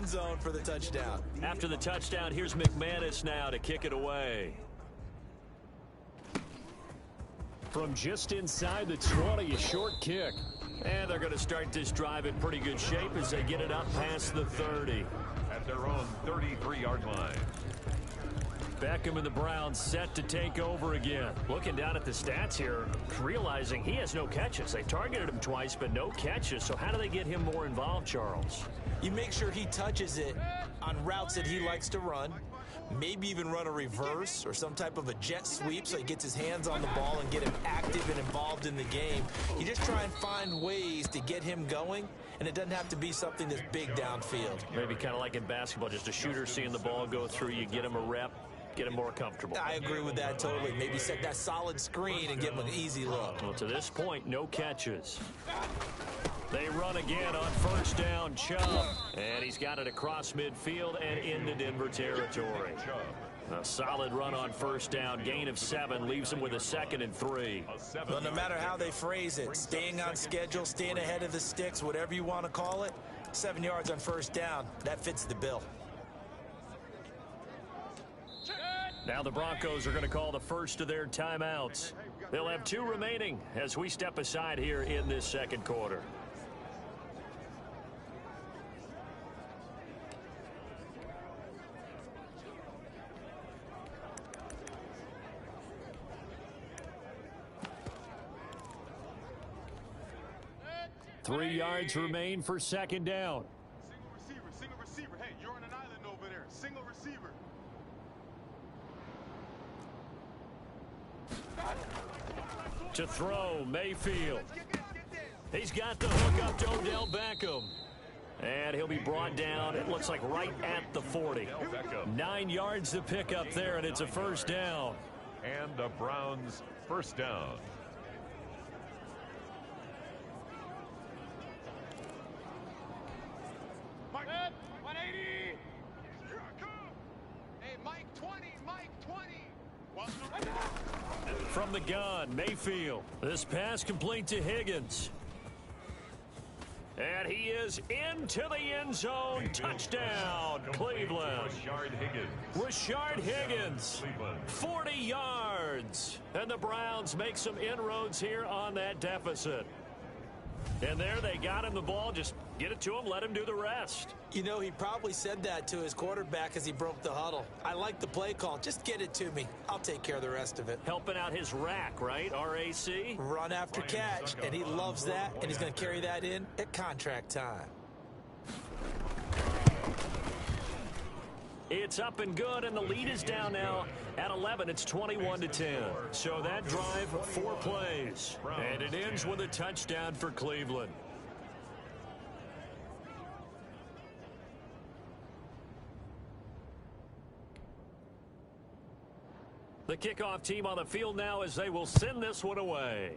end zone for the touchdown. After the touchdown, here's McManus now to kick it away. From just inside the 20, a short kick. And they're going to start this drive in pretty good shape as they get it up past the 30. At their own 33-yard line. Beckham and the Browns set to take over again. Looking down at the stats here, realizing he has no catches. They targeted him twice, but no catches. So how do they get him more involved, Charles? You make sure he touches it on routes that he likes to run. Maybe even run a reverse or some type of a jet sweep so he gets his hands on the ball and get him active and involved in the game. You just try and find ways to get him going, and it doesn't have to be something that's big downfield. Maybe kind of like in basketball, just a shooter seeing the ball go through, you get him a rep, get him more comfortable. I agree with that totally. Maybe set that solid screen and give him an easy look. Well, to this point, no catches. They run again on first down, Chubb. And he's got it across midfield and into Denver territory. A solid run on first down, gain of 7, leaves him with a 2nd and 3. Well, no matter how they phrase it, staying on schedule, staying ahead of the sticks, whatever you want to call it, 7 yards on first down, that fits the bill. Now the Broncos are going to call the first of their timeouts. They'll have 2 remaining as we step aside here in this second quarter. Three yards remain for second down. Single receiver. Hey, you're on an island over there. Single receiver. To throw, Mayfield. He's got the hook up to Odell Beckham. And he'll be brought down, it looks like right at the 40. 9 yards to pick up there, and it's a first down. And the Browns first down. Mike, 180. Here I come. Hey, Mike 20. From the gun, Mayfield. This pass complete to Higgins. And he is into the end zone. Touchdown, Cleveland. Rashard Higgins. 40 yards. And the Browns make some inroads here on that deficit. And there they got him the ball. Just get it to him, let him do the rest. You know, he probably said that to his quarterback as he broke the huddle. I like the play call. Just get it to me. I'll take care of the rest of it. Helping out his rack, right? RAC? Run after catch, and he loves that, and he's going to carry that in at contract time. It's up and good, and the lead is down now at 11. It's 21-10. So that drive, 4 plays. And it ends with a touchdown for Cleveland. The kickoff team on the field now as they will send this one away.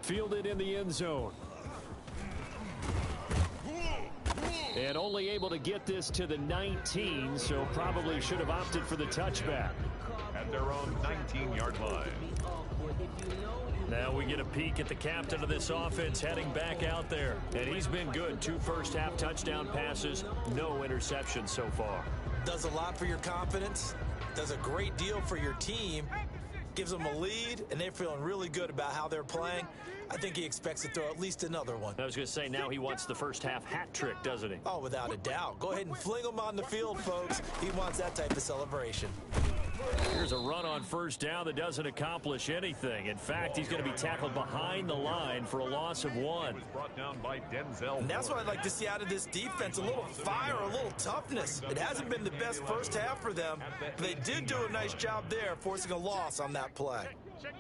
Fielded in the end zone. And only able to get this to the 19, so probably should have opted for the touchback. At their own 19-yard line. Now we get a peek at the captain of this offense heading back out there. And he's been good. 2 first-half touchdown passes, no interceptions so far. Does a lot for your confidence, does a great deal for your team, gives them a lead, and they're feeling really good about how they're playing. I think he expects to throw at least another one. I was going to say, now he wants the first-half hat trick, doesn't he? Oh, without a doubt. Go ahead and fling him on the field, folks. He wants that type of celebration. Here's a run on first down that doesn't accomplish anything. In fact, he's going to be tackled behind the line for a loss of 1. And that's what I'd like to see out of this defense, a little fire, a little toughness. It hasn't been the best first half for them, but they did do a nice job there, forcing a loss on that play. Check.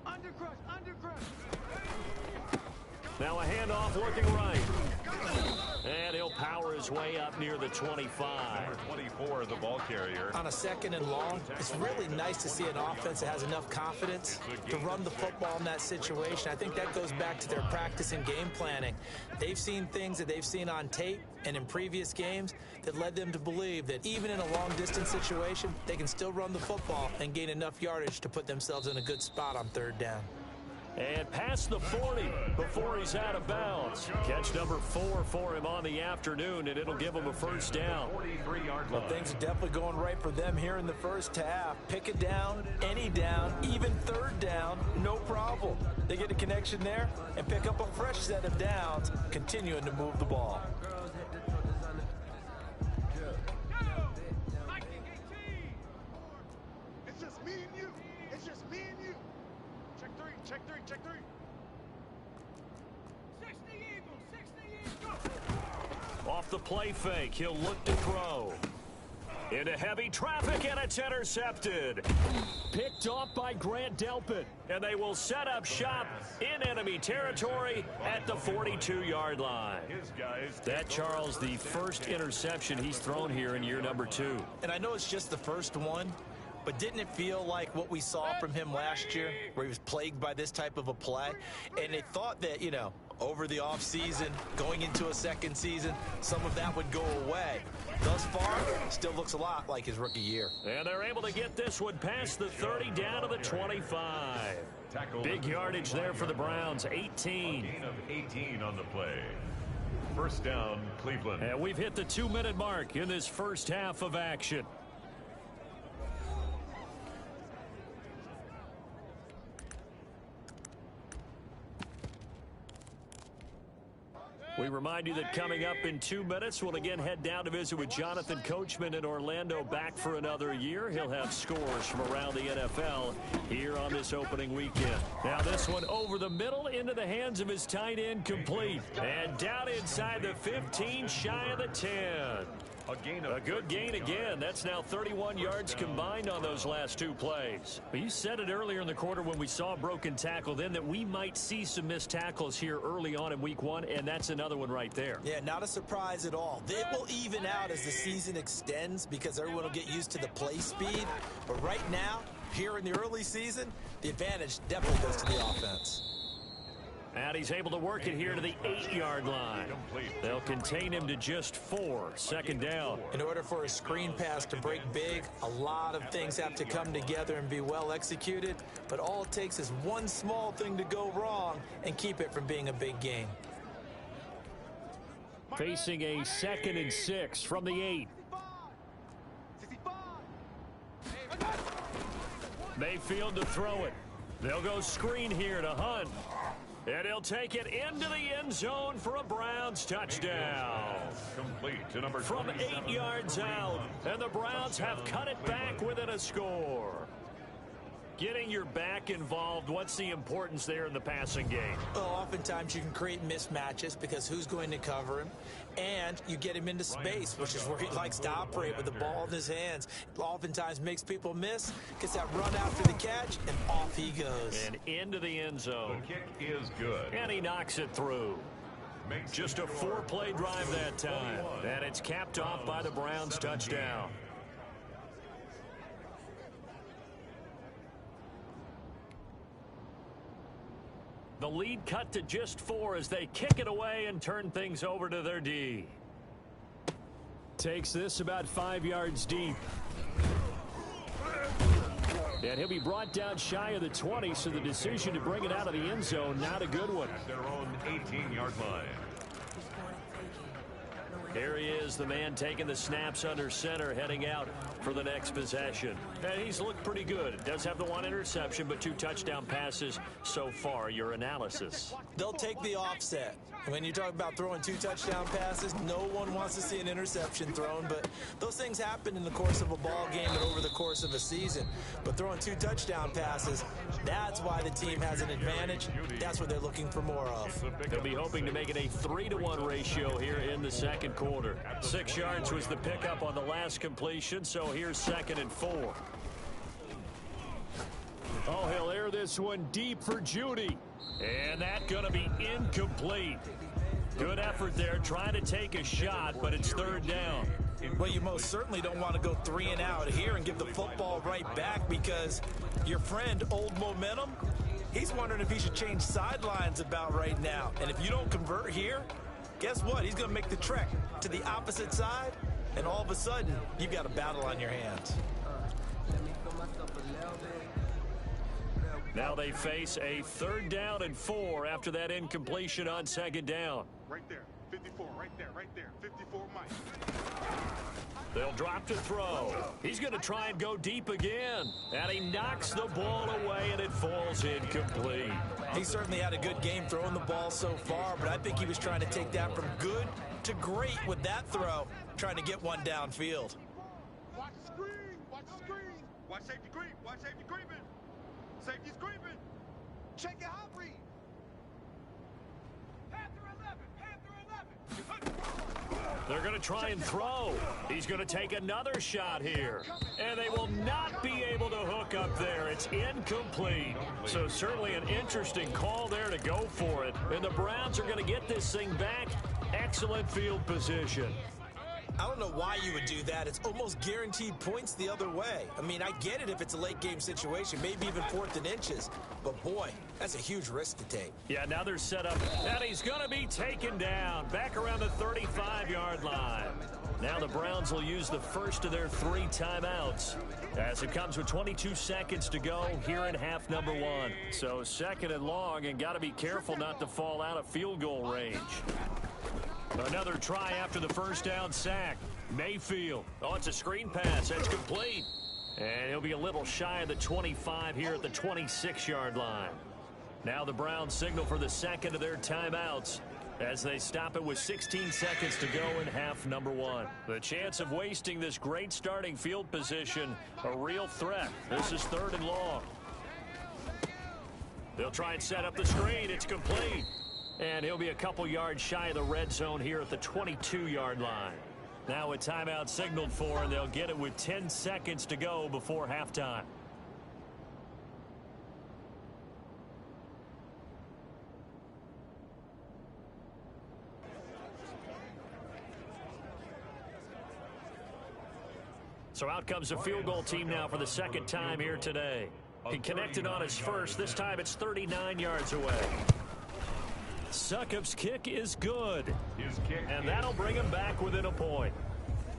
Undercrush. Now a handoff looking right. And he'll power his way up near the 25. Number 24, the ball carrier. On a 2nd and long, it's really nice to see an offense that has enough confidence to run the football in that situation. I think that goes back to their practice and game planning. They've seen things that they've seen on tape and in previous games that led them to believe that even in a long-distance situation, they can still run the football and gain enough yardage to put themselves in a good spot on 3rd down. And past the 40 before he's out of bounds. Catch number 4 for him on the afternoon, and it'll give him a first down. 43-yard Well, line. things are definitely going right for them here in the first half. Pick a down, any down, even third down, no problem. They get a connection there and pick up a fresh set of downs, continuing to move the ball. It's just me and you. It's just me and you. Check three, check three, check three. 60 Eagles, 60 Eagles. Off the play fake, he'll look to throw. Into heavy traffic, and it's intercepted. Picked off by Grant Delpit, and they will set up shop in enemy territory at the 42-yard line. His guys. That, Charles, the first interception he's thrown here in year number 2. And I know it's just the first one, but didn't it feel like what we saw from him last year, where he was plagued by this type of a play? And they thought that, you know, over the offseason, going into a second season, some of that would go away. Thus far, still looks a lot like his rookie year. And they're able to get this one past the 30 down to the 25. Big yardage there for the Browns, 18. Gain of 18 on the play. First down, Cleveland. And we've hit the 2-minute mark in this first half of action. We remind you that coming up in 2 minutes, we'll again head down to visit with Jonathan Coachman in Orlando, back for another year. He'll have scores from around the NFL here on this opening weekend. Now this one over the middle into the hands of his tight end, complete. And down inside the 15, shy of the 10. A good gain again. That's now 31 yards combined on those last 2 plays. But you said it earlier in the quarter when we saw a broken tackle then that we might see some missed tackles here early on in week 1, and that's another one right there. Yeah, not a surprise at all. It will even out as the season extends because everyone will get used to the play speed. But right now, here in the early season, the advantage definitely goes to the offense. And he's able to work it here to the 8-yard line. They'll contain him to just 4. Second down. In order for a screen pass to break big, a lot of things have to come together and be well executed. But all it takes is one small thing to go wrong and keep it from being a big gain. Facing a 2nd and 6 from the 8. Mayfield to throw it. They'll go screen here to Hunt. And he'll take it into the end zone for a Browns touchdown. Complete to number From 8 yards out. And the Browns have cut it back within a score. Getting your back involved, what's the importance there in the passing game? Well, oftentimes you can create mismatches because who's going to cover him? And you get him into space, which is where he likes to operate with the ball in his hands. Oftentimes makes people miss, gets that run after the catch, and off he goes. And into the end zone. The kick is good. And he knocks it through. Just a 4-play drive that time. And it's capped off by the Browns touchdown. The lead cut to just 4 as they kick it away and turn things over to their D. Takes this about 5 yards deep. And he'll be brought down shy of the 20, so the decision to bring it out of the end zone, not a good one. At their own 18-yard line. Here he is, the man taking the snaps under center, heading out for the next possession. And he's looked pretty good. Does have the 1 interception, but 2 touchdown passes so far. Your analysis? They'll take the offset. When you talk about throwing 2 touchdown passes, no one wants to see an interception thrown, but those things happen in the course of a ball game and over the course of a season. But throwing 2 touchdown passes, that's why the team has an advantage. That's what they're looking for more of. They'll be hoping to make it a 3-to-1 ratio here in the second quarter. 6 yards was the pickup on the last completion, so here's 2nd and 4. Oh, he'll air this one deep for Judy. And that's going to be incomplete. Good effort there, trying to take a shot, but it's 3rd down. Well, you most certainly don't want to go 3 and out here and give the football right back because your friend, Old Momentum, he's wondering if he should change sidelines about right now. And if you don't convert here, guess what? He's going to make the trek to the opposite side, and all of a sudden, you've got a battle on your hands. Now they face a 3rd down and 4 after that incompletion on 2nd down. Right there. 54, right there. 54, Mike. They'll drop to throw. He's going to try and go deep again. And he knocks the ball away, and it falls incomplete. He certainly had a good game throwing the ball so far, but I think he was trying to take that from good to great with that throw, trying to get one downfield. Watch the screen. Watch the screen. Watch safety creep. Watch safety creeping. Safety's creeping. Check your hot read. Panther 11. Panther 11. They're going to try and throw. He's going to take another shot here. And they will not be able to hook up there. It's incomplete. So certainly an interesting call there to go for it. And the Browns are going to get this thing back. Excellent field position. I don't know why you would do that. It's almost guaranteed points the other way. I mean, I get it if it's a late game situation, maybe even 4th and inches. But boy, that's a huge risk to take. Yeah, now they're set up, and he's going to be taken down back around the 35-yard line. Now the Browns will use the first of their 3 timeouts as it comes with 22 seconds to go here in half number 1. So 2nd and long, and got to be careful not to fall out of field goal range. Another try after the 1st down sack. Mayfield. Oh, it's a screen pass. That's complete. And he'll be a little shy of the 25 here at the 26-yard line. Now the Browns signal for the 2nd of their timeouts as they stop it with 16 seconds to go in half number 1. The chance of wasting this great starting field position, a real threat. This is 3rd and long. They'll try and set up the screen. It's complete. And he'll be a couple yards shy of the red zone here at the 22-yard line. Now a timeout signaled for, and they'll get it with 10 seconds to go before halftime. So out comes the field goal team now for the 2nd time here today. He connected on his first. This time it's 39 yards away. Succop's kick is good. His kick and that'll bring him back within a point.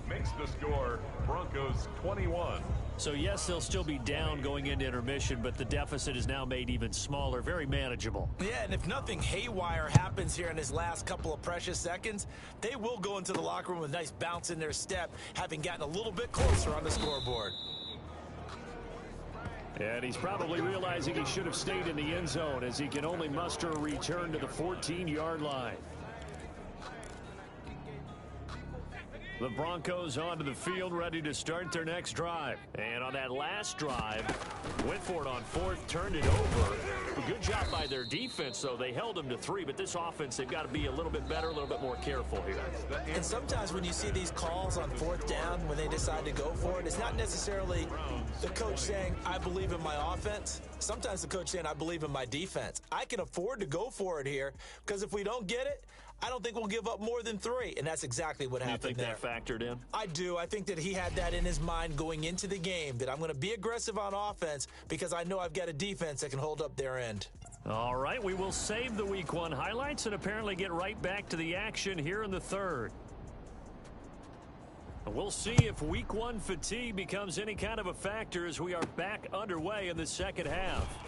Makes the score Broncos 21. So yes, they'll still be down going into intermission, but the deficit is now made even smaller, very manageable. Yeah, and if nothing haywire happens here in his last couple of precious seconds, they will go into the locker room with a nice bounce in their step, having gotten a little bit closer on the scoreboard. And he's probably realizing he should have stayed in the end zone as he can only muster a return to the 14-yard line. The Broncos onto the field, ready to start their next drive. And on that last drive, went for it on 4th, turned it over. Good job by their defense, though. They held them to 3, but this offense, they've got to be a little bit better, a little bit more careful here. And sometimes when you see these calls on 4th down, when they decide to go for it, it's not necessarily the coach saying, I believe in my offense. Sometimes the coach saying, I believe in my defense. I can afford to go for it here, because if we don't get it, I don't think we'll give up more than 3, and that's exactly what happened there. You think that factored in? I do. I think that he had that in his mind going into the game, that I'm going to be aggressive on offense because I know I've got a defense that can hold up their end. All right, we will save the Week 1 highlights and apparently get right back to the action here in the 3rd. We'll see if Week 1 fatigue becomes any kind of a factor as we are back underway in the 2nd half.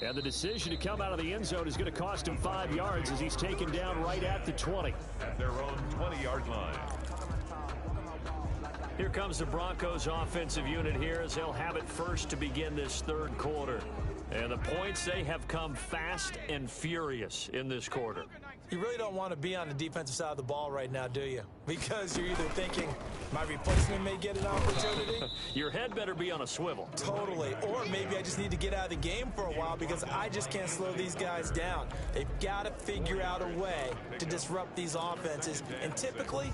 And the decision to come out of the end zone is going to cost him 5 yards as he's taken down right at the 20. At their own 20-yard line. Here comes the Broncos offensive unit here as they'll have it first to begin this 3rd quarter. And the points, they have come fast and furious in this quarter. You really don't want to be on the defensive side of the ball right now, do you? Because you're either thinking, my replacement may get an opportunity. Your head better be on a swivel. Totally. Or maybe I just need to get out of the game for a while because I just can't slow these guys down. They've got to figure out a way to disrupt these offenses. And typically,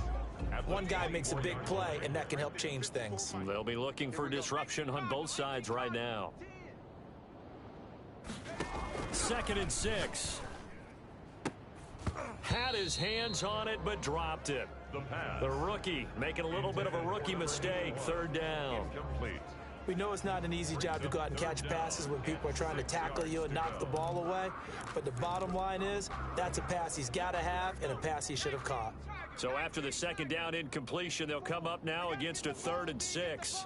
one guy makes a big play, and that can help change things. They'll be looking for disruption on both sides right now. 2nd and 6. Had his hands on it, but dropped it. The rookie making a little bit of a rookie mistake. 3rd down. Incomplete. We know it's not an easy job to go out and catch passes when people are trying to tackle you and knock the ball away. But the bottom line is, that's a pass he's got to have and a pass he should have caught. So after the 2nd down incompletion, they'll come up now against a 3rd and 6.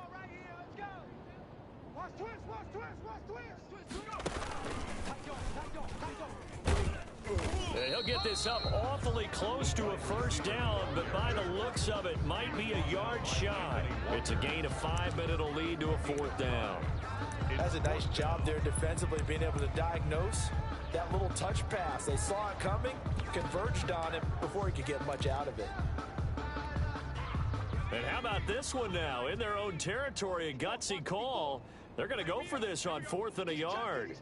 He'll get this up awfully close to a first down, but by the looks of it, might be a yard shy. It's a gain of 5, but it'll lead to a 4th down. That's a nice job there defensively, being able to diagnose that little touch pass. They saw it coming, converged on him before he could get much out of it. And how about this one now? In their own territory, a gutsy call. They're going to go for this on 4th and a yard.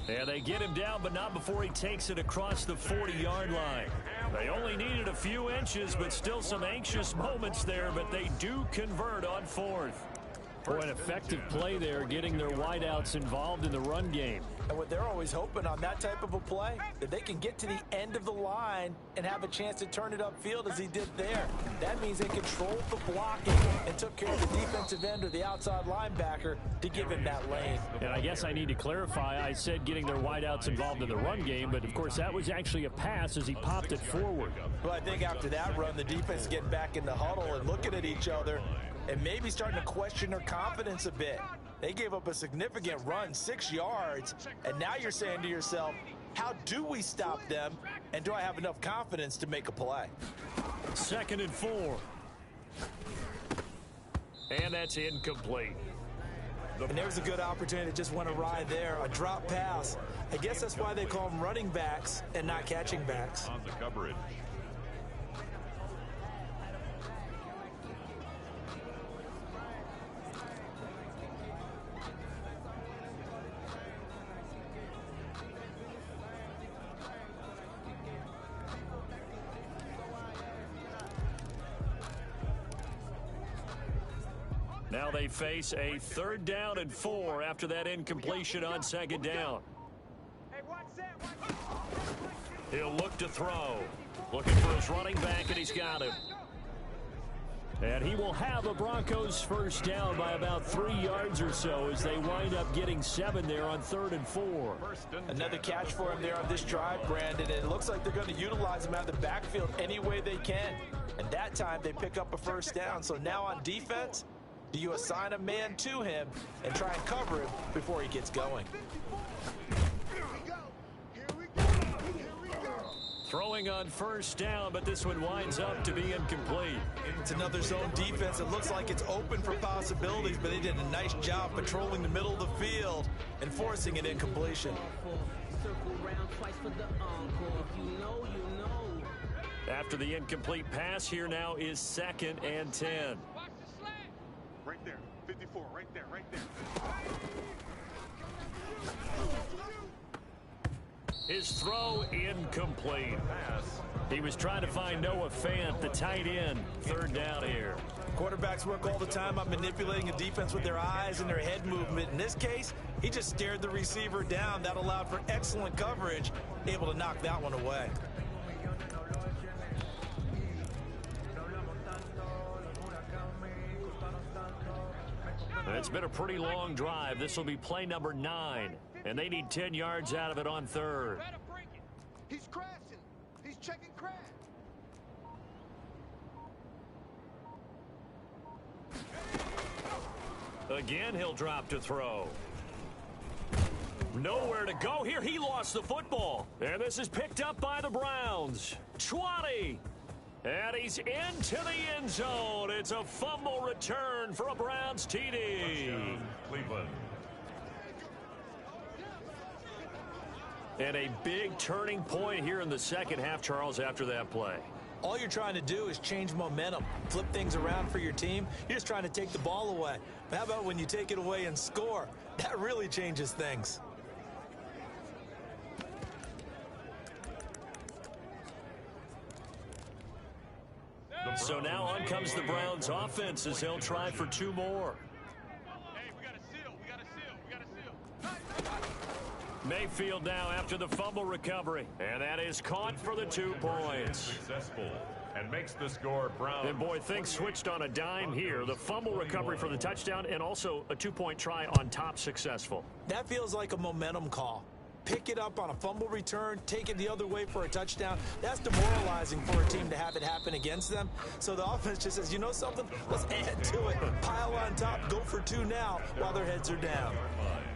And they get him down, but not before he takes it across the 40-yard line. They only needed a few inches, but still some anxious moments there, but they do convert on 4th. Boy, an effective play there, getting their wideouts involved in the run game. And what they're always hoping on that type of a play, that they can get to the end of the line and have a chance to turn it upfield as he did there. That means they controlled the blocking and took care of the defensive end or the outside linebacker to give him that lane. And I guess I need to clarify, I said getting their wideouts involved in the run game, but of course that was actually a pass as he popped it forward. Well, I think after that run, the defense getting back in the huddle and looking at each other and maybe starting to question their confidence a bit. They gave up a significant run, 6 yards, and now you're saying to yourself, how do we stop them, and do I have enough confidence to make a play? 2nd and 4. And that's incomplete. And there's a good opportunity to just went awry there, a drop pass. I guess that's why they call them running backs and not catching backs. On the coverage. Now they face a 3rd down and 4 after that incompletion on 2nd down. He'll look to throw. Looking for his running back, and he's got him. And he will have a Broncos 1st down by about 3 yards or so as they wind up getting 7 there on 3rd and 4. Another catch for him there on this drive, Brandon, and it looks like they're going to utilize him out of the backfield any way they can. And that time they pick up a 1st down. So now on defense, do you assign a man to him and try and cover him before he gets going? Throwing on 1st down, but this one winds up to be incomplete. It's another zone defense. It looks like it's open for possibilities, but they did a nice job patrolling the middle of the field and forcing an incompletion. After the incomplete pass, here now is 2nd and 10. Right there, 54, right there, right there. His throw incomplete. He was trying to find Noah Fant, the tight end. 3rd down here. Quarterbacks work all the time on manipulating a defense with their eyes and their head movement. In this case, he just stared the receiver down. That allowed for excellent coverage, able to knock that one away. It's been a pretty long drive. This will be play number 9, and they need 10 yards out of it on 3rd. He's crashing. He's checking crash. Again, he'll drop to throw. Nowhere to go here. He lost the football. And this is picked up by the Browns. 20. And he's into the end zone. It's a fumble return for a Browns TD. Cleveland. And a big turning point here in the 2nd half, Charles, after that play. All you're trying to do is change momentum, flip things around for your team. You're just trying to take the ball away. But how about when you take it away and score? That really changes things. So now on comes the Browns offense as they'll try for 2 more. Hey, we got a seal. We got a seal. We got a seal. Mayfield now after the fumble recovery. And that is caught for the 2 points. Successful and makes the score Browns. And boy, things switched on a dime here. The fumble recovery for the touchdown and also a 2-point try on top successful. That feels like a momentum call. pick it up on a fumble return, take it the other way for a touchdown. That's demoralizing for a team to have it happen against them. So the offense just says, you know something? Let's add to it. Pile on top, go for 2 now while their heads are down.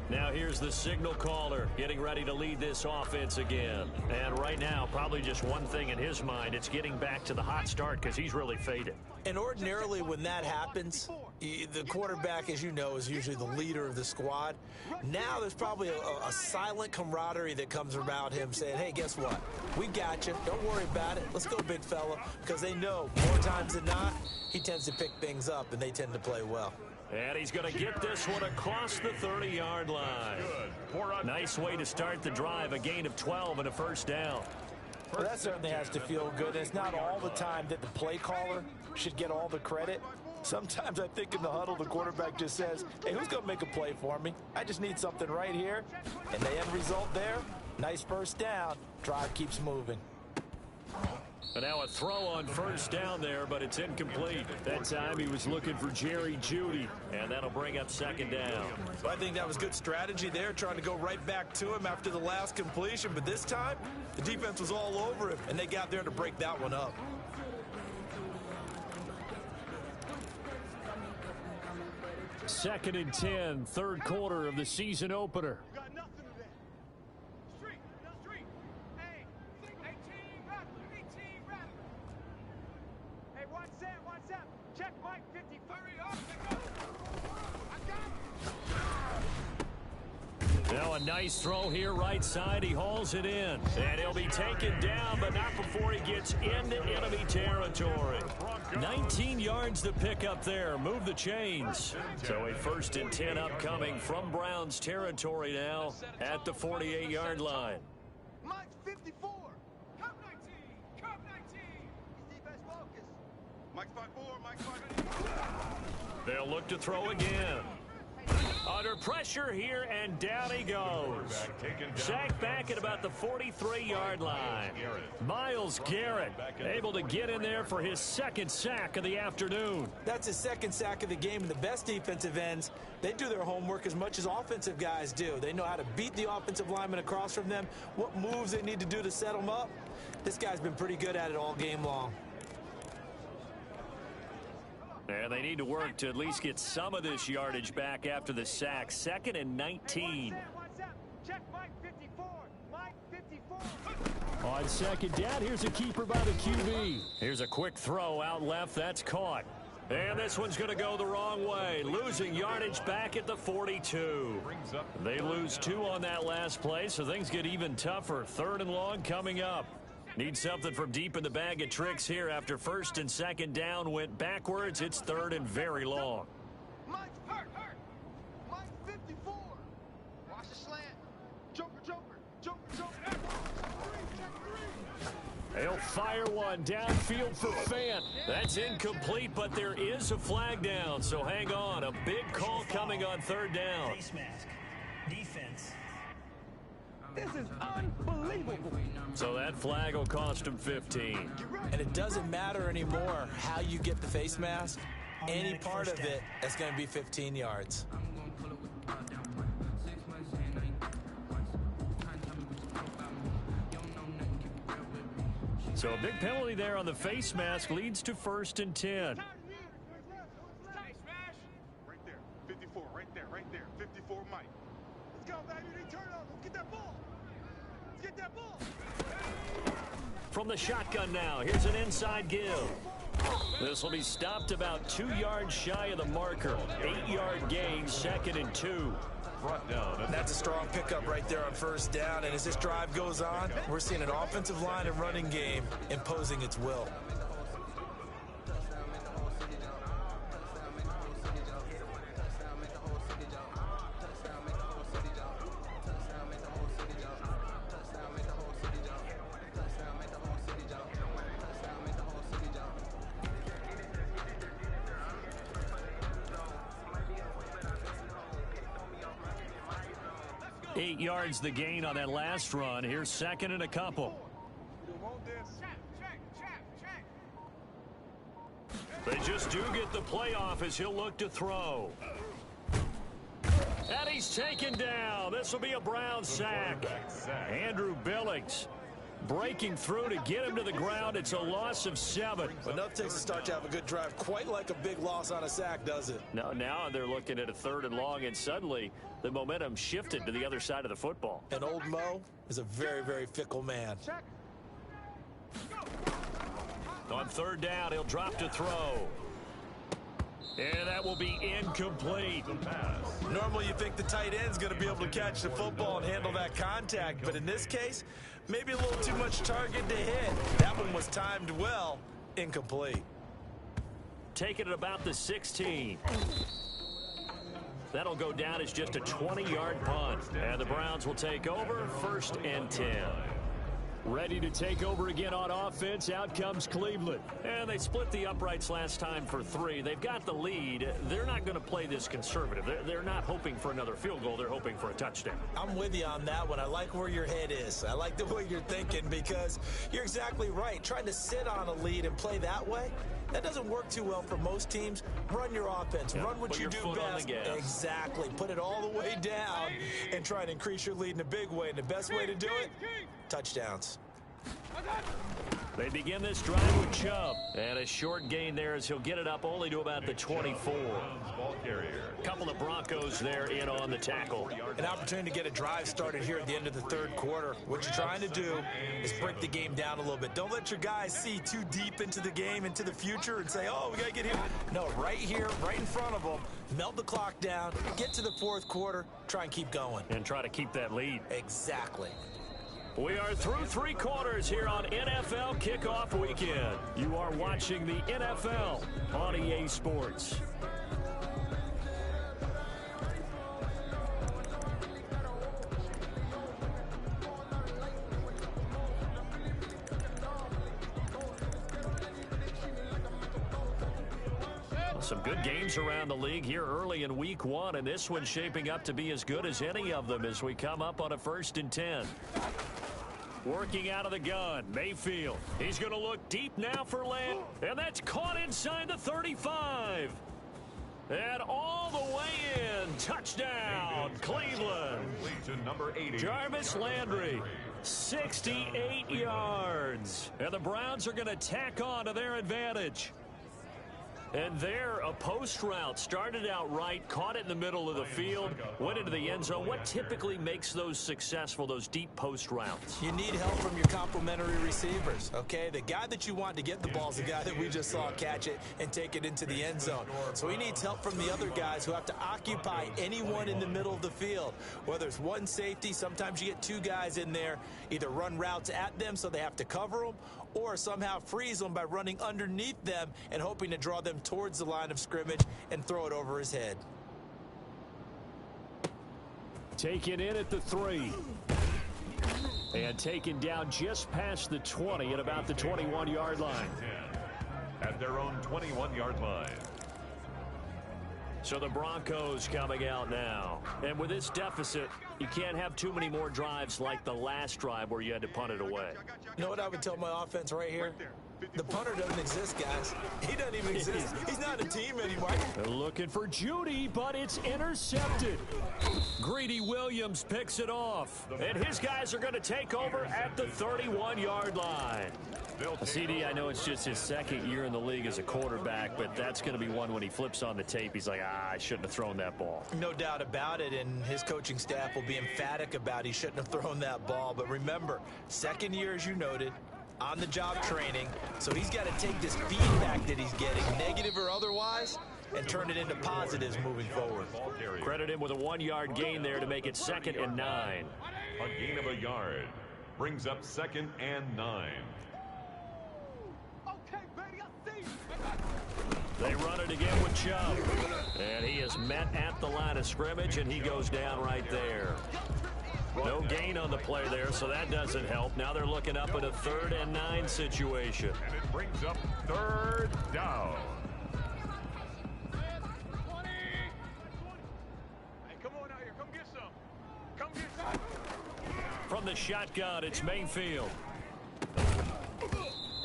Now here's the signal caller getting ready to lead this offense again. And right now, probably just one thing in his mind. It's getting back to the hot start because he's really faded. And ordinarily when that happens, the quarterback, as you know, is usually the leader of the squad. Now there's probably a silent camaraderie that comes around him saying, hey, guess what? We got you. Don't worry about it. Let's go, big fella. Because they know more times than not, he tends to pick things up, and they tend to play well. And he's going to get this one across the 30-yard line. Nice way to start the drive, a gain of 12 and a first down. Well, that certainly has to feel good. It's not all the time that the play caller should get all the credit. Sometimes I think in the huddle, the quarterback just says, hey, who's going to make a play for me? I just need something right here. And the end result there, nice first down. Drive keeps moving. And now a throw on first down there, but it's incomplete. That time he was looking for Jerry Jeudy, and that'll bring up second down. Well, I think that was good strategy there, trying to go right back to him after the last completion. But this time, the defense was all over him, and they got there to break that one up. Second and 10, third quarter of the season opener. Now a nice throw here right side. He hauls it in. And he'll be taken down, but not before he gets into enemy territory. 19 yards to pick up there. Move the chains. So a first and 10 upcoming from Browns territory now at the 48-yard line. Mike 54. Come 19. Come 19. Defense focus. Mike's 5-4. Mike's 5-4. They'll look to throw again. Under pressure here, and down he goes. Sacked back at about the 43-yard line. Myles Garrett able to get in there for his second sack of the afternoon. That's his second sack of the game, and the best defensive ends, they do their homework as much as offensive guys do. They know how to beat the offensive lineman across from them, what moves they need to do to set them up. This guy's been pretty good at it all game long. And they need to work to at least get some of this yardage back after the sack. Second and 19. Check Mike 54. Mike 54. On second down, here's a keeper by the QB. Here's a quick throw out left. That's caught. And this one's going to go the wrong way. Losing yardage back at the 42. They lose 2 on that last play, so things get even tougher. Third and long coming up. Need something from deep in the bag of tricks here after first and second down went backwards. It's third and very long. Mike's hurt. Mike 54. Watch the slant. Joker. They'll fire one downfield for Fant. That's incomplete, but there is a flag down, so hang on. A big call coming on third down. Face mask. Defense. This is unbelievable. So that flag will cost him 15. And it doesn't matter anymore how you get the face mask. Any part of it, that's going to be 15 yards. So a big penalty there on the face mask leads to first and 10. Right there. 54. Right there. 54 Mike. Let's go, baby. Turn up. Let's get that ball. From the shotgun now, here's an inside give. This will be stopped about 2 yards shy of the marker. 8-yard gain, second and 2. Brought down. That's a strong pickup right there on first down. And as this drive goes on, we're seeing an offensive line and running game imposing its will. Eight yards the gain on that last run. Here's second and a couple. They just do get the playoff as he'll look to throw. And he's He's taken down. This will be a Brown sack. Andrew Billings breaking through to get him to the ground. It's a loss of 7. Enough takes to start to have a good drive. Quite like a big loss on a sack, does it? Now they're looking at a 3rd and long, and suddenly the momentum shifted to the other side of the football. And old Mo is a very, very fickle man. On 3rd down, he'll drop to throw. And that will be incomplete. Normally you think the tight end's going to be able to catch the football and handle that contact, but in this case, maybe a little too much target to hit. That one was timed well. Incomplete. Taking it about the 16. That'll go down as just a 20-yard punt. And the Browns will take over 1st and 10. Ready to take over again on offense. Out comes Cleveland. And they split the uprights last time for 3. They've got the lead. They're not going to play this conservative. They're not hoping for another field goal. They're hoping for a touchdown. I'm with you on that one. I like where your head is. I like the way you're thinking because you're exactly right. Trying to sit on a lead and play that way, that doesn't work too well for most teams. Run your offense. Run what you do best. Exactly. Put it all the way down and try and increase your lead in a big way. And the best way to do it, touchdowns. They begin this drive with Chubb. And a short gain there as he'll get it up only to about the 24. Couple of Broncos there in on the tackle. An opportunity to get a drive started here at the end of the 3rd quarter. What you're trying to do is break the game down a little bit. Don't let your guys see too deep into the game, into the future, and say, oh, we got to get here. No, right here, right in front of them, melt the clock down, get to the 4th quarter, try and keep going. And try to keep that lead. Exactly. We are through 3 quarters here on NFL Kickoff Weekend. You are watching the NFL on EA Sports. Some good games around the league here early in week 1, and this one's shaping up to be as good as any of them as we come up on a 1st and 10. Working out of the gun, Mayfield. He's going to look deep now for land, and that's caught inside the 35. And all the way in, touchdown, Cleveland. Jarvis Landry, 68 yards. And the Browns are going to tack on to their advantage. And there, a post route started out right, caught it in the middle of the field, went into the end zone. What typically makes those successful, those deep post routes? You need help from your complementary receivers, okay? The guy that you want to get the ball is the guy that we just saw catch it and take it into the end zone. So he needs help from the other guys who have to occupy anyone in the middle of the field. Whether it's one safety, sometimes you get 2 guys in there, either run routes at them so they have to cover them, or somehow freeze them by running underneath them and hoping to draw them towards the line of scrimmage and throw it over his head. Taken in at the 3. And taken down just past the 20 at about the 21-yard line. At their own 21-yard line. So the Broncos coming out now. And with this deficit, you can't have too many more drives like the last drive where you had to punt it away. You know what I would tell my offense right here? The punter doesn't exist, guys. He doesn't even exist. He's not a team anymore. They're looking for Judy, but it's intercepted. Greedy Williams picks it off. And his guys are going to take over at the 31-yard line. CD, I know it's just his 2nd year in the league as a quarterback, but that's going to be one when he flips on the tape. He's like, I shouldn't have thrown that ball. No doubt about it, and his coaching staff will be emphatic about he shouldn't have thrown that ball. But remember, 2nd year, as you noted, on-the-job training, so he's got to take this feedback that he's getting, negative or otherwise, and turn it into positives moving forward. Credit him with a 1-yard gain there to make it 2nd and 9. A gain of a yard brings up 2nd and 9. They run it again with Chubb. And he is met at the line of scrimmage, and he goes down right there. No gain on the play there, so that doesn't help. Now they're looking up at a 3rd and 9 situation. And it brings up 3rd down. Hey, come on out here. Come get some. Come get some. From the shotgun, it's Mayfield.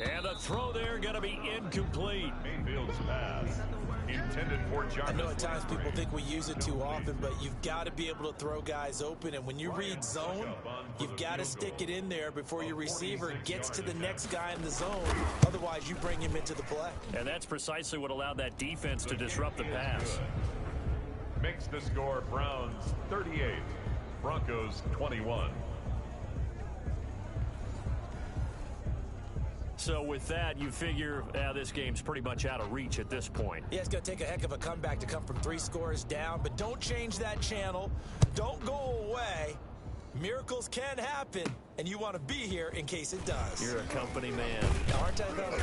And the Throw there going to be incomplete. Mayfield's pass intended for Jarvis. I know at times people think we use it too often, but you've got to be able to throw guys open. And when you read zone, you've got to stick it in there before your receiver gets to the next guy in the zone. Otherwise, you bring him into the play. And that's precisely what allowed that defense to disrupt the pass. Makes the score Browns 38, Broncos 21. So with that, you figure this game's pretty much out of reach at this point. Yeah, it's going to take a heck of a comeback to come from 3 scores down, but don't change that channel. Don't go away. Miracles can happen, and you want to be here in case it does. You're a company man. Aren't I, though?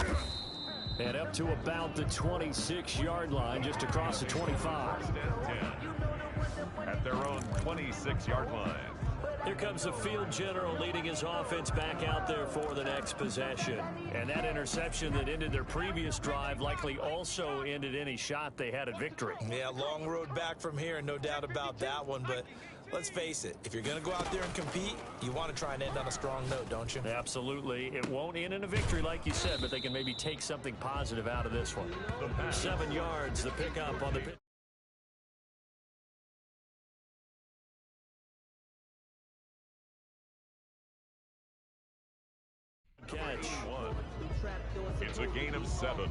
And up to about the 26-yard line, just across the 25. First and 10 at their own 26-yard line. Here comes the field general leading his offense back out there for the next possession. And that interception that ended their previous drive likely also ended any shot they had at victory. Yeah, long road back from here, no doubt about that one. But let's face it, if you're going to go out there and compete, you want to try and end on a strong note, don't you? Absolutely. It won't end in a victory like you said, but they can maybe take something positive out of this one. 7 yards, the pickup on the pitch. Catch. It's a gain of 7.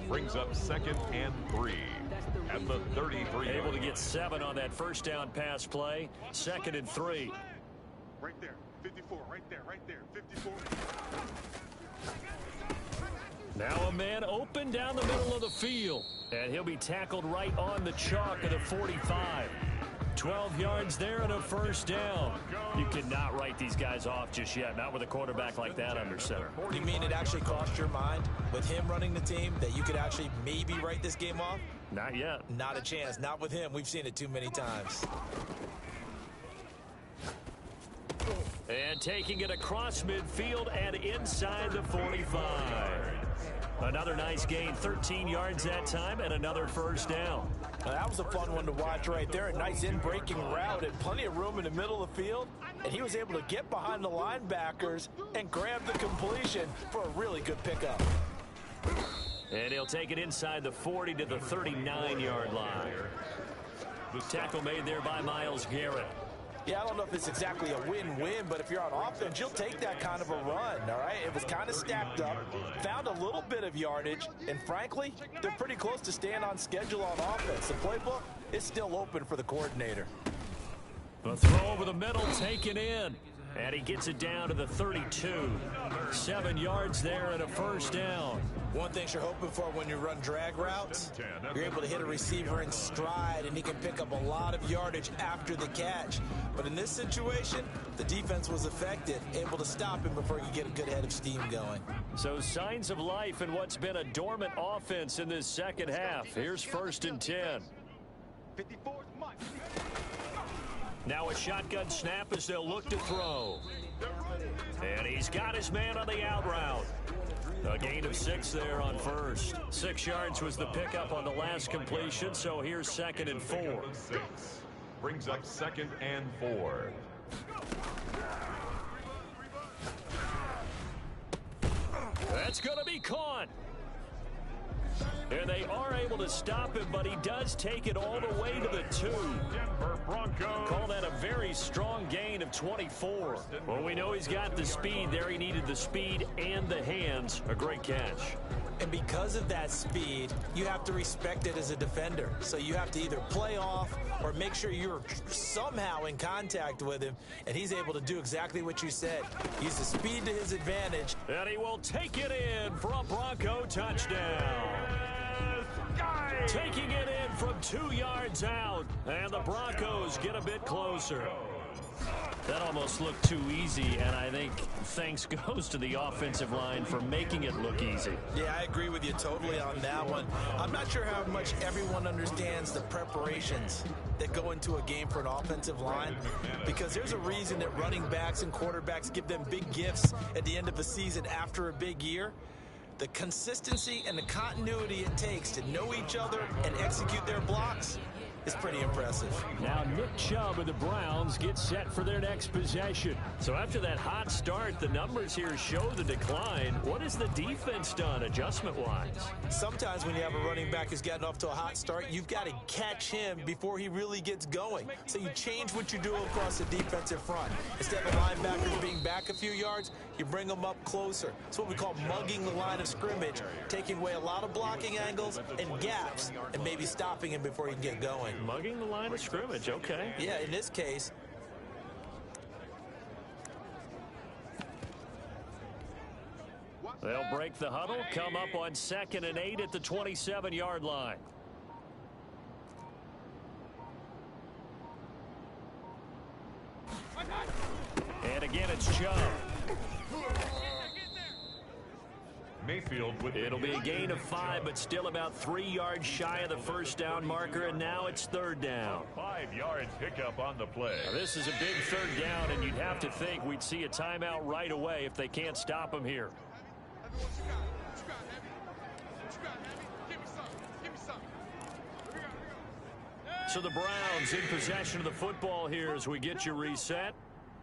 Brings up 2nd and 3 at the 33. Able to get 7 on that first down pass play. 2nd and 3. Right there. 54. Right there. 54. Now a man open down the middle of the field. And he'll be tackled right on the chalk of the 45. 12 yards there and a first down. You cannot write these guys off just yet, not with a quarterback like that under center. You mean it actually crossed your mind with him running the team that you could actually maybe write this game off? Not yet. Not a chance. Not with him. We've seen it too many times. And taking it across midfield and inside the 45. Another nice gain, 13 yards that time, and another first down. Now, that was a fun one to watch right there. A nice in-breaking route and plenty of room in the middle of the field. And he was able to get behind the linebackers and grab the completion for a really good pickup. And he'll take it inside the 40 to the 39-yard line. The tackle made there by Myles Garrett. Yeah, I don't know if it's exactly a win-win, but if you're on offense, you'll take that kind of a run, all right? It was kind of stacked up, found a little bit of yardage, and frankly, they're pretty close to staying on schedule on offense. The playbook is still open for the coordinator. The throw over the middle taken in, and he gets it down to the 32. 7 yards there and a first down. One thing you're hoping for when you run drag routes, you're able to hit a receiver in stride, and he can pick up a lot of yardage after the catch. But in this situation, the defense was effective, able to stop him before he could get a good head of steam going. So signs of life in what's been a dormant offense in this second half. Here's 1st and 10. 54 is much. Now a shotgun snap as they'll look to throw. And he's got his man on the out route. A gain of 6 there on first. 6 yards was the pickup on the last completion, so here's 2nd and 4. Brings up 2nd and 4. That's going to be caught. And they are able to stop him, but he does take it all the way to the 2. Denver Broncos. Call that a very strong gain of 24. Well, we know he's got the speed there. He needed the speed and the hands. A great catch. And because of that speed, you have to respect it as a defender. So you have to either play off or make sure you're somehow in contact with him, and he's able to do exactly what you said. Use the speed to his advantage. And he will take it in for a Bronco touchdown. Taking it in from 2 yards out, and the Broncos get a bit closer. That almost looked too easy, and I think thanks goes to the offensive line for making it look easy. Yeah, I agree with you totally on that one. I'm not sure how much everyone understands the preparations that go into a game for an offensive line, because there's a reason that running backs and quarterbacks give them big gifts at the end of the season after a big year. The consistency and the continuity it takes to know each other and execute their blocks is pretty impressive. Now Nick Chubb of the Browns gets set for their next possession. So after that hot start, the numbers here show the decline. What has the defense done adjustment-wise? Sometimes when you have a running back who's gotten off to a hot start, you've got to catch him before he really gets going. So you change what you're doing across the defensive front. Instead of linebackers being back a few yards, you bring them up closer. It's what we call mugging the line of scrimmage, taking away a lot of blocking angles and gaps, and maybe stopping him before he can get going. Mugging the line of scrimmage, okay. Yeah, in this case. They'll break the huddle, come up on 2nd and 8 at the 27-yard line. And again, it's Chubb. Mayfield with It'll be a gain of 5, but still about 3 yards shy of the first down marker, and now it's 3rd down. 5-yard pickup on the play. Now, this is a big 3rd down, and you'd have to think we'd see a timeout right away if they can't stop him here. So the Browns in possession of the football here as we get you reset.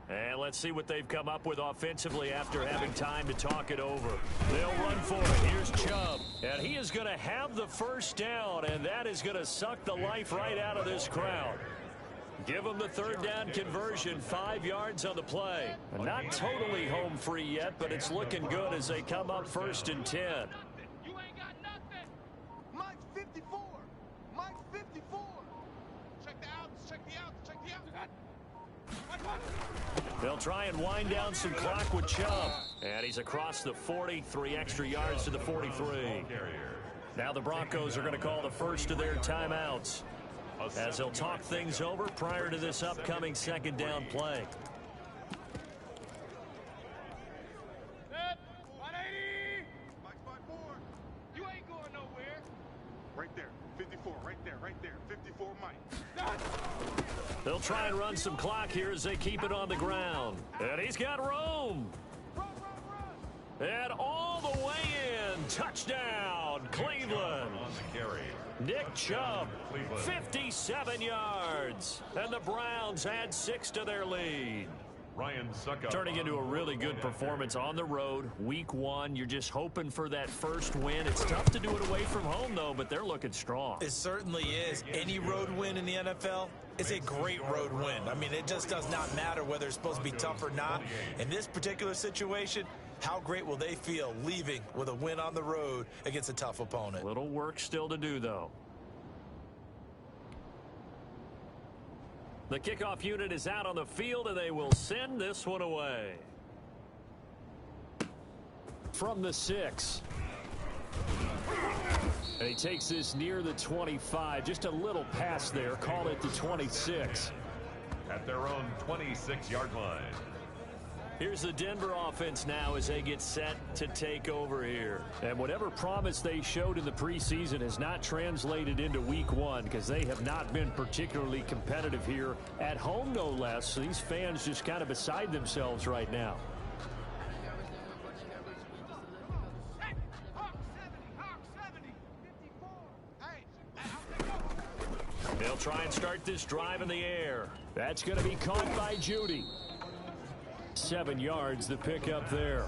And let's see what they've come up with offensively after having time to talk it over. They'll run for it. Here's Chubb. And he is going to have the first down, and that is going to suck the life right out of this crowd. Give them the 3rd down conversion, 5 yards on the play. And not totally home free yet, but it's looking good as they come up 1st and 10. You ain't got nothing. Mike 54. Mike 54. Check the outs. Check the outs. Check the outs. They'll try and wind down some clock with Chubb. And he's across the 40, 3 extra yards to the 43. Now the Broncos are going to call the first of their timeouts as they'll talk things over prior to this upcoming 2nd down play. 180. Mike 54. You ain't going nowhere. Right there. 54. Right there. Right there. 54 Mike. They'll try and run some clock here as they keep it on the ground. And he's got room. And all the way in. Touchdown, Cleveland. On the carry. Nick Chubb, 57 yards. And the Browns add 6 to their lead. Ryan Suckup. Turning into a really good performance on the road. Week 1, you're just hoping for that first win. It's tough to do it away from home, though, but they're looking strong. It certainly is. Any road win in the NFL is a great road win. I mean, it just does not matter whether it's supposed to be tough or not. In this particular situation, how great will they feel leaving with a win on the road against a tough opponent? Little work still to do, though. The kickoff unit is out on the field, and they will send this one away. From the 6. And he takes this near the 25. Just a little pass there. Call it the 26. At their own 26-yard line. Here's the Denver offense now as they get set to take over here. And whatever promise they showed in the preseason has not translated into week 1 because they have not been particularly competitive here at home, no less. So these fans just kind of beside themselves right now. They'll try and start this drive in the air. That's going to be caught by Judy. 7 yards the pickup there.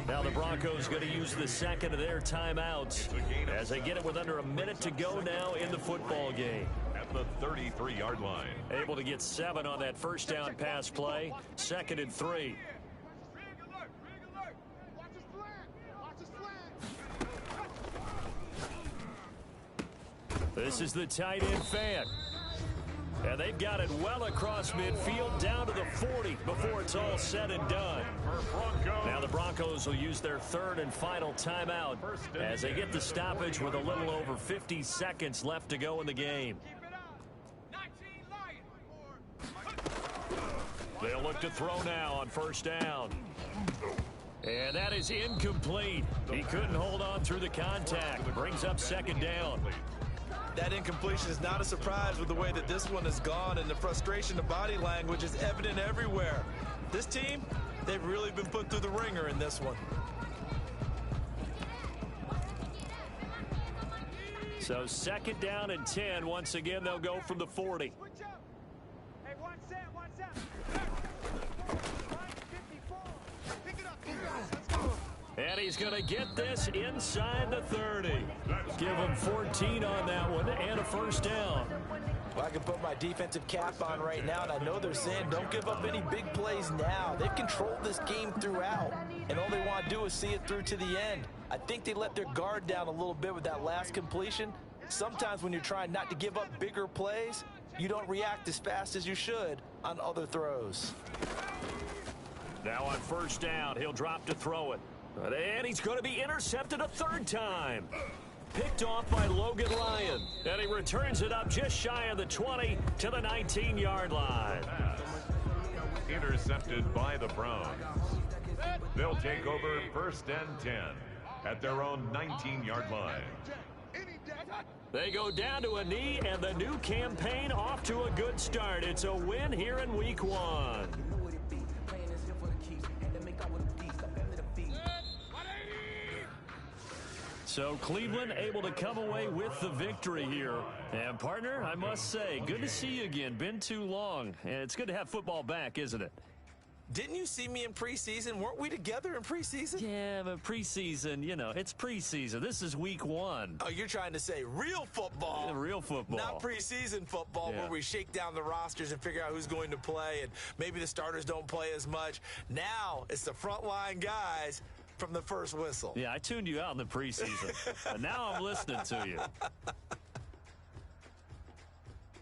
Now the Broncos going to use the 2nd of their timeouts as they get it with under a minute to go now in the football game. At the 33-yard line. Able to get 7 on that first down pass play. 2nd and 3. This is the tight end fan. And they've got it well across midfield down to the 40 before it's all said and done. Now the Broncos will use their 3rd and final timeout as they get the stoppage with a little over 50 seconds left to go in the game. They'll look to throw now on first down. And that is incomplete. He couldn't hold on through the contact. Brings up 2nd down. That incompletion is not a surprise with the way that this one has gone, and the frustration, the body language is evident everywhere. This team, they've really been put through the ringer in this one. So 2nd down and 10. Once again, they'll go from the 40. Hey, one set. Pick it up, let's go. And he's going to get this inside the 30. Give him 14 on that one and a first down. Well, I can put my defensive cap on right now, and I know they're saying don't give up any big plays now. They've controlled this game throughout, and all they want to do is see it through to the end. I think they let their guard down a little bit with that last completion. Sometimes when you're trying not to give up bigger plays, you don't react as fast as you should on other throws. Now on first down, he'll drop to throw it. And he's going to be intercepted a 3rd time. Picked off by Logan Lyon. And he returns it up just shy of the 20 to the 19-yard line. Intercepted by the Browns. They'll take over 1st and 10 at their own 19-yard line. They go down to a knee, and the new campaign off to a good start. It's a win here in Week 1. So Cleveland able to come away with the victory here. And, partner, I must say, good to see you again. Been too long. And it's good to have football back, isn't it? Didn't you see me in preseason? Weren't we together in preseason? Yeah, but preseason, you know, it's preseason. This is Week 1. Oh, you're trying to say real football. Yeah, real football. Not preseason football where we shake down the rosters and figure out who's going to play, and maybe the starters don't play as much. Now it's the frontline guys from the first whistle. Yeah, I tuned you out in the preseason. And now I'm listening to you.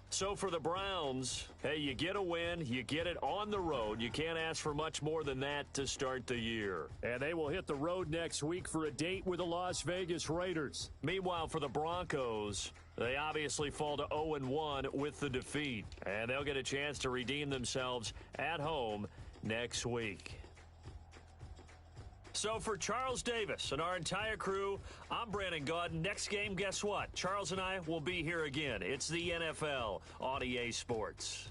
So for the Browns, hey, you get a win, you get it on the road. You can't ask for much more than that to start the year. And they will hit the road next week for a date with the Las Vegas Raiders. Meanwhile, for the Broncos, they obviously fall to 0-1 with the defeat. And they'll get a chance to redeem themselves at home next week. So for Charles Davis and our entire crew, I'm Brandon Gaudin. Next game, guess what? Charles and I will be here again. It's the NFL on EA Sports.